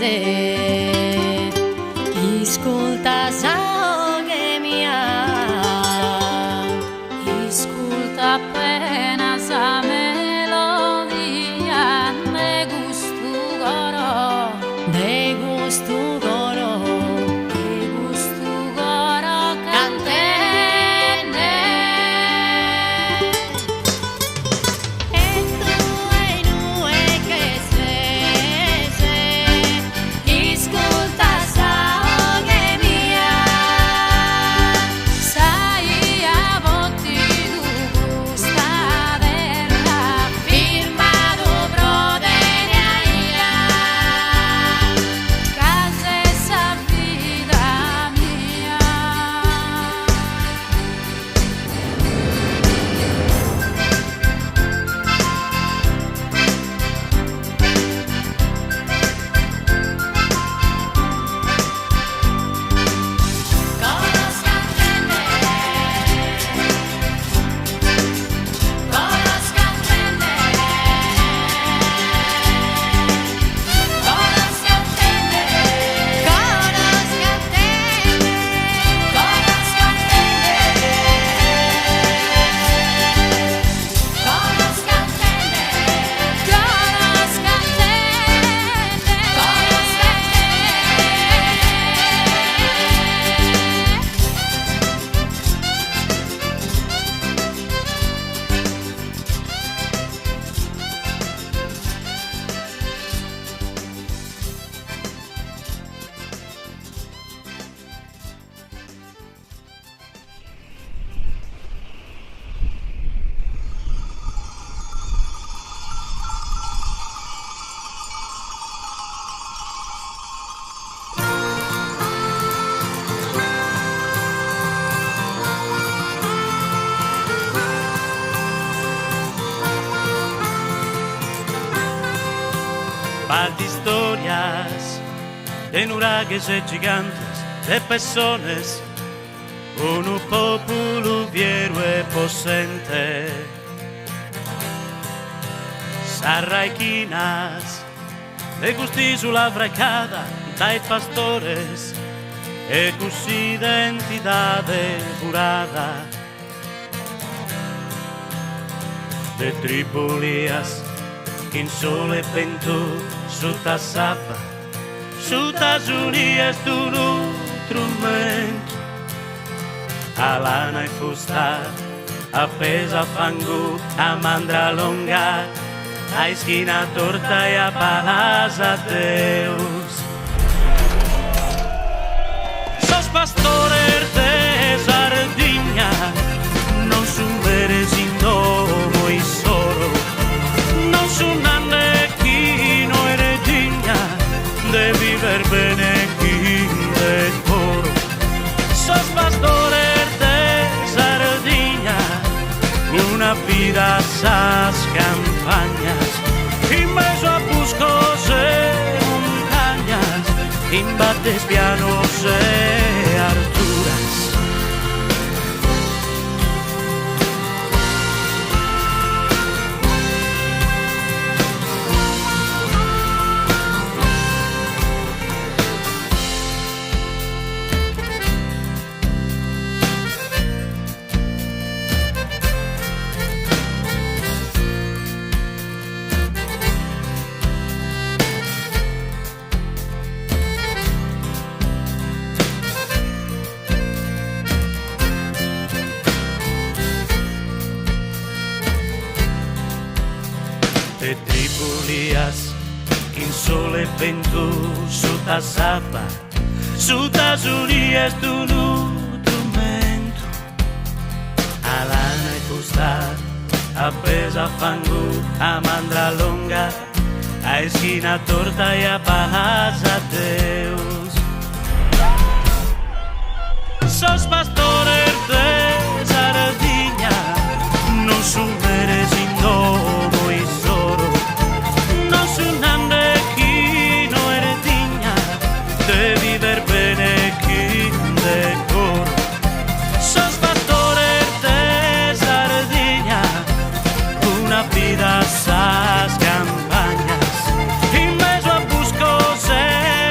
te, ascolta sangue mia, Ascolta appena sa melodia de gusto coro, de gusto coro, cantene. e tu e noi che sei, ascolta sangue mia, Sai a volte tu gusta della firma do broderia, casa esa vida mia. coros cantene, coros cantene, coros cantene, coros cantene, coros cantene, coros cantene, Coros cantene, coros Par de historias, de nuragues e gigantes, de personas, un popolo viejo e possente. Sarraiquinas, de gusti sulla vracada, dai pastores, e così identidade jurada. De Tripolias, in sole vento, sotto sabba, sotto Unies d'un strumento, a lana e fusta, appesa a fango, a mandra longa, a schina torta e a palasa Deus. Sos pastores de Sardigna, non son veres in domo y solo, non son anechino e regina, de viver bene chi de coro. Sos pastores de Sardigna, una vida sas campañas, in meso a buscos e montañas, in bates pianos e alturas. De Tripolias, in sole vento, sotto sabba, sotto Unies d'un strumento, a lana e fusta, appesa a fango, a mandra longa, a schina torta e a palasa Deus. Sos pastores de Sardigna, non son veres in domo y solo, non son anechino e redigna, de viver bene chi de coro. Sos pastores de Sardigna, una vida sas campañas, in meso a buscos e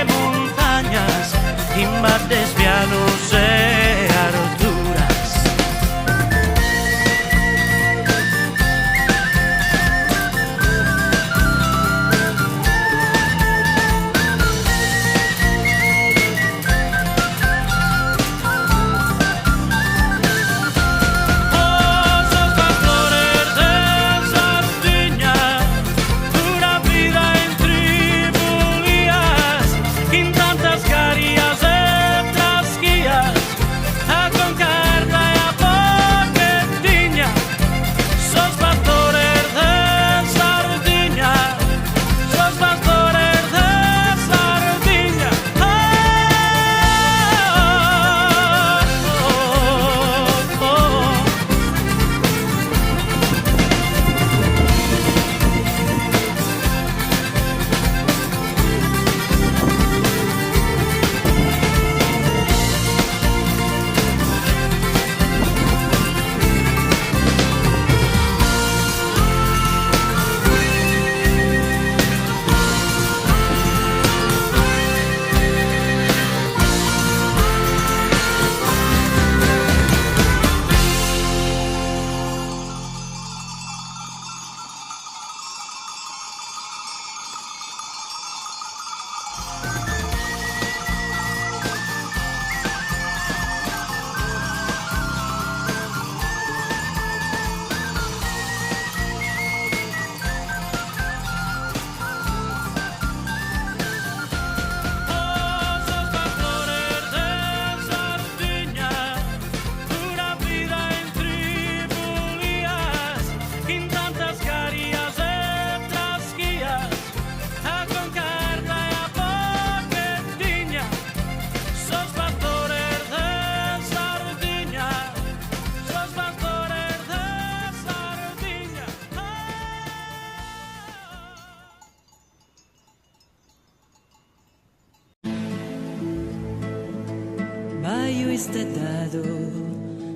Baio istedado,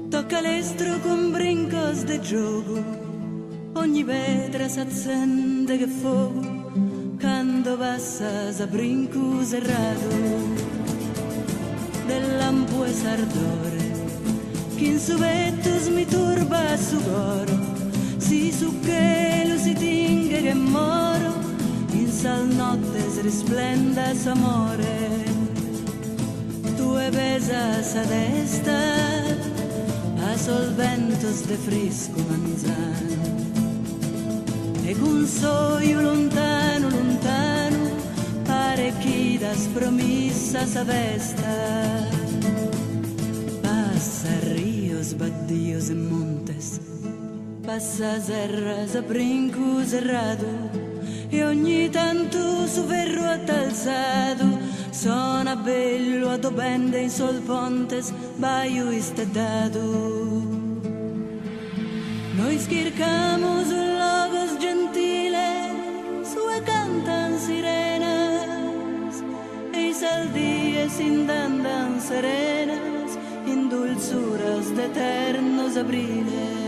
tocca l'estro con brincos de gioco, ogni vetra s'accende che fuoco, quando passa sa brinco serrato, del lampo e sardore, che in su petto mi turba su coro, si su che lo si tingue che moro, in sal notte si risplenda s'amore. Tue pesa sa testa, paso il vento de frisco manzano, e con soio lontano, lontano, pare chi da spromissa sa vesta. Passa rios, baddios e montes, passa serras a brinco serrato, e ogni tanto su ferro attalzato sona bello adobende in sol pontes baio istedado. Noi schircamos logos gentiles, sue cantan sirenas, e i saldies indandan serenas, in dulzuras de eternos abriles.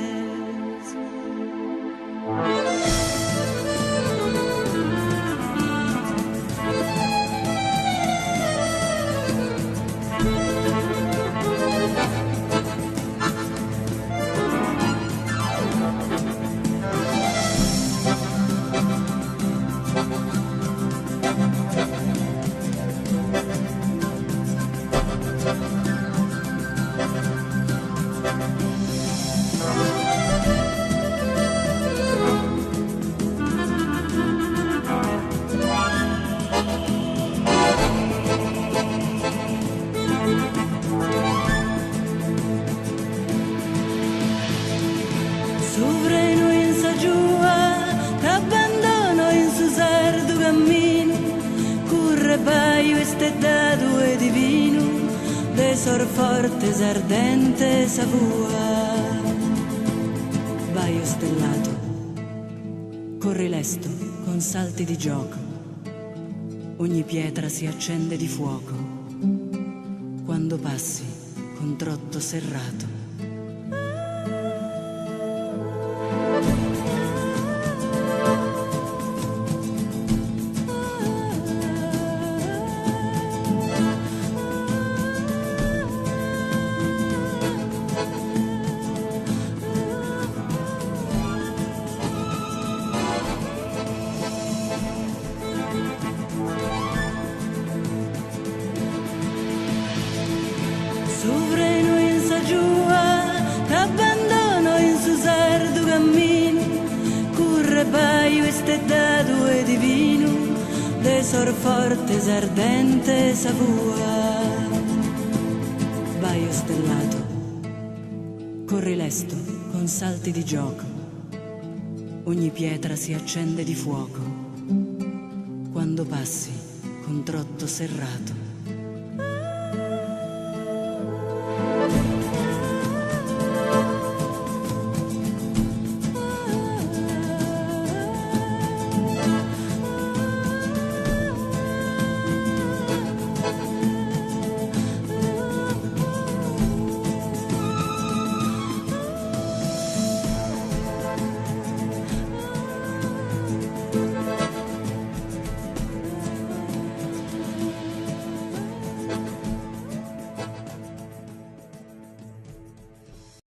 Sovreno in sa giua, t'abbandono in su sardo cammino, curre baio estedato e divino, de sor forte ardente savua. Baio stellato, corri lesto con salti di gioco, ogni pietra si accende di fuoco, quando passi con trotto serrato. Sovreno in sa giua, t'abbandono in su sardo cammino, curre baio estedato e divino, de sor forte ardente savua. Baio stellato, corri lesto con salti di gioco, ogni pietra si accende di fuoco, quando passi con trotto serrato.